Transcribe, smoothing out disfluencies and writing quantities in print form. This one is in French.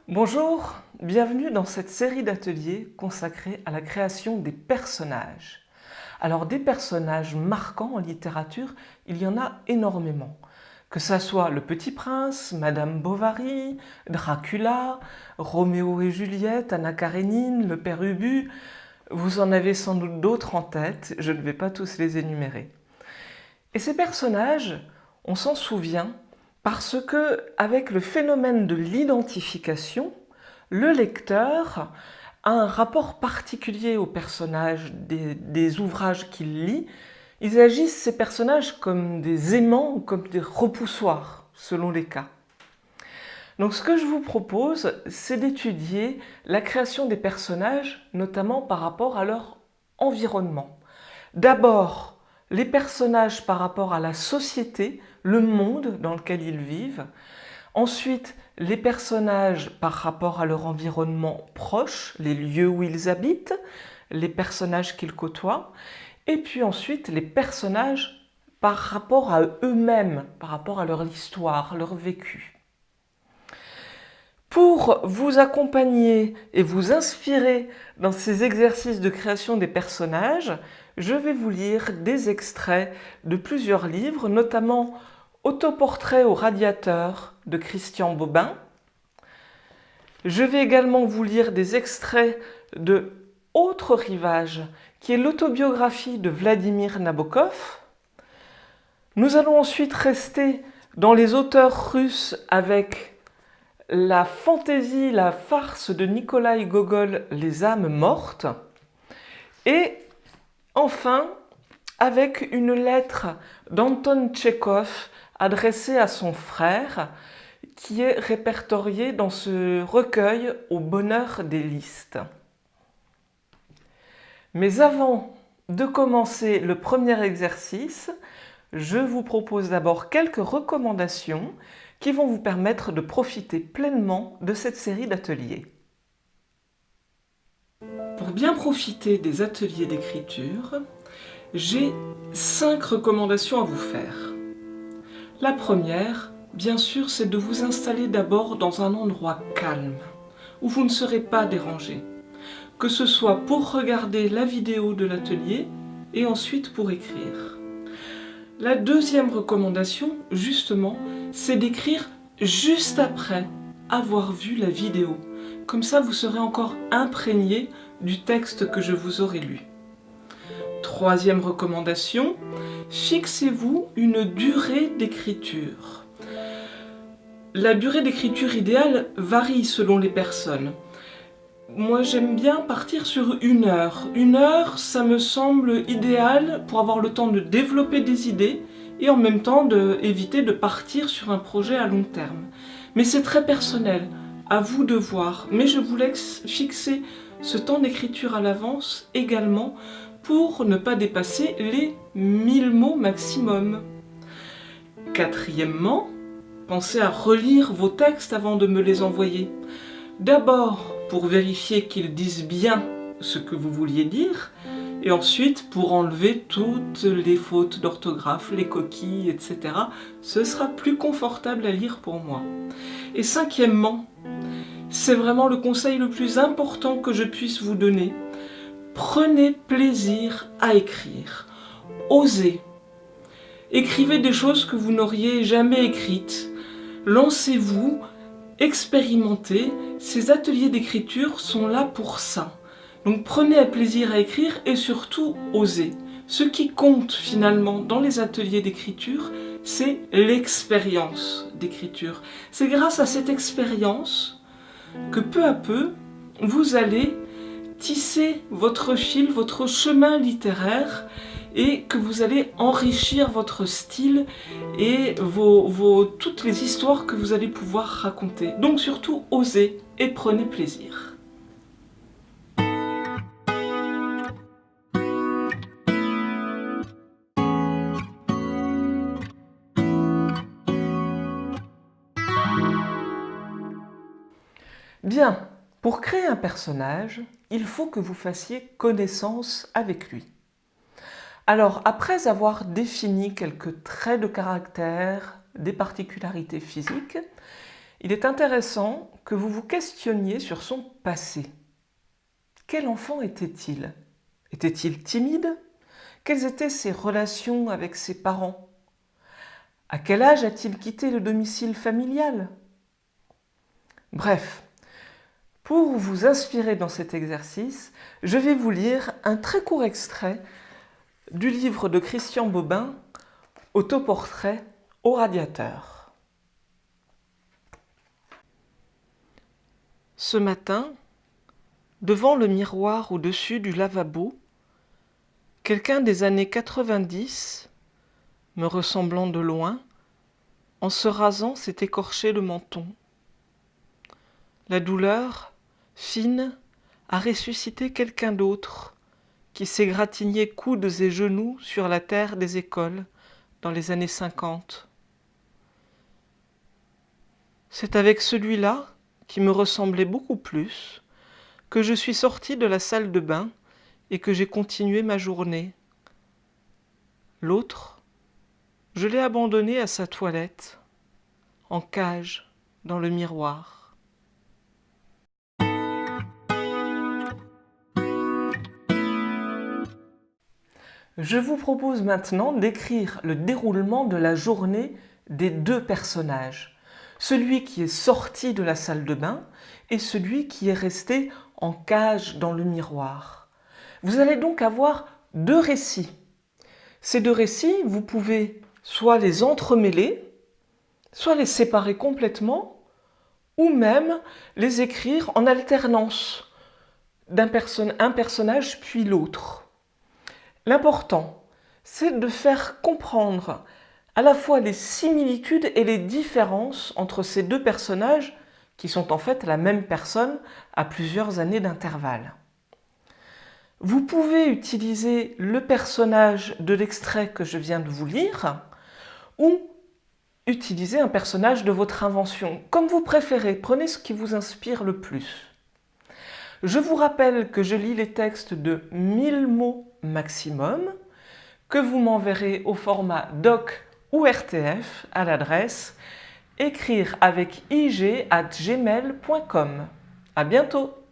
Bonjour, bienvenue dans cette série d'ateliers consacrée à la création des personnages. Alors des personnages marquants en littérature, il y en a énormément. Que ça soit Le Petit Prince, Madame Bovary, Dracula, Roméo et Juliette, Anna Karénine, le Père Ubu, vous en avez sans doute d'autres en tête, je ne vais pas tous les énumérer. Et ces personnages, on s'en souvient parce que, avec le phénomène de l'identification, le lecteur a un rapport particulier aux personnages des ouvrages qu'il lit. Ils agissent, ces personnages, comme des aimants ou comme des repoussoirs, selon les cas. Donc ce que je vous propose, c'est d'étudier la création des personnages, notamment par rapport à leur environnement. D'abord, les personnages par rapport à la société, le monde dans lequel ils vivent. Ensuite, les personnages par rapport à leur environnement proche, les lieux où ils habitent, les personnages qu'ils côtoient. Et puis ensuite, les personnages par rapport à eux-mêmes, par rapport à leur histoire, leur vécu. Pour vous accompagner et vous inspirer dans ces exercices de création des personnages, je vais vous lire des extraits de plusieurs livres, notamment Autoportrait au radiateur de Christian Bobin. Je vais également vous lire des extraits de Autre rivage, qui est l'autobiographie de Vladimir Nabokov. Nous allons ensuite rester dans les auteurs russes avec la fantaisie, la farce de Nikolaï Gogol, Les âmes mortes. Et enfin, avec une lettre d'Anton Tchekhov adressée à son frère, qui est répertoriée dans ce recueil Au bonheur des listes. Mais avant de commencer le premier exercice, je vous propose d'abord quelques recommandations qui vont vous permettre de profiter pleinement de cette série d'ateliers. Pour bien profiter des ateliers d'écriture, j'ai 5 recommandations à vous faire. La première, bien sûr, c'est de vous installer d'abord dans un endroit calme, où vous ne serez pas dérangé, que ce soit pour regarder la vidéo de l'atelier et ensuite pour écrire. La deuxième recommandation, justement, c'est d'écrire juste après avoir vu la vidéo. Comme ça, vous serez encore imprégné du texte que je vous aurai lu. Troisième recommandation, fixez-vous une durée d'écriture. La durée d'écriture idéale varie selon les personnes. Moi, j'aime bien partir sur 1 heure. 1 heure, ça me semble idéal pour avoir le temps de développer des idées et en même temps éviter de partir sur un projet à long terme. Mais c'est très personnel, à vous de voir. Mais je vous laisse fixer ce temps d'écriture à l'avance également pour ne pas dépasser les 1000 mots maximum. Quatrièmement, pensez à relire vos textes avant de me les envoyer. D'abord pour vérifier qu'ils disent bien ce que vous vouliez dire, et ensuite pour enlever toutes les fautes d'orthographe, les coquilles, etc. Ce sera plus confortable à lire pour moi. Et cinquièmement, c'est vraiment le conseil le plus important que je puisse vous donner. Prenez plaisir à écrire. Osez. Écrivez des choses que vous n'auriez jamais écrites. Lancez-vous, expérimentez. Ces ateliers d'écriture sont là pour ça. Donc prenez un plaisir à écrire et surtout osez. Ce qui compte finalement dans les ateliers d'écriture, c'est l'expérience d'écriture. C'est grâce à cette expérience que peu à peu, vous allez tisser votre fil, votre chemin littéraire et que vous allez enrichir votre style et toutes les histoires que vous allez pouvoir raconter. Donc surtout, osez et prenez plaisir. Bien, pour créer un personnage, il faut que vous fassiez connaissance avec lui. Alors, après avoir défini quelques traits de caractère, des particularités physiques, il est intéressant que vous vous questionniez sur son passé. Quel enfant était-il? Était-il timide? Quelles étaient ses relations avec ses parents? À quel âge a-t-il quitté le domicile familial? Bref, pour vous inspirer dans cet exercice, je vais vous lire un très court extrait du livre de Christian Bobin, Autoportrait au radiateur. Ce matin, devant le miroir au-dessus du lavabo, quelqu'un des années 90, me ressemblant de loin, en se rasant s'est écorché le menton. La douleur, fine, a ressuscité quelqu'un d'autre qui s'égratignait coudes et genoux sur la terre des écoles dans les années 50. C'est avec celui-là, qui me ressemblait beaucoup plus, que je suis sortie de la salle de bain et que j'ai continué ma journée. L'autre, je l'ai abandonné à sa toilette, en cage, dans le miroir. Je vous propose maintenant d'écrire le déroulement de la journée des deux personnages. Celui qui est sorti de la salle de bain et celui qui est resté en cage dans le miroir. Vous allez donc avoir deux récits. Ces deux récits, vous pouvez soit les entremêler, soit les séparer complètement, ou même les écrire en alternance d'un personnage puis l'autre. L'important, c'est de faire comprendre à la fois les similitudes et les différences entre ces deux personnages qui sont en fait la même personne à plusieurs années d'intervalle. Vous pouvez utiliser le personnage de l'extrait que je viens de vous lire ou utiliser un personnage de votre invention, comme vous préférez. Prenez ce qui vous inspire le plus. Je vous rappelle que je lis les textes de 1000 mots maximum, que vous m'enverrez au format doc ou RTF à l'adresse écrire avec ig@gmail.com. À bientôt!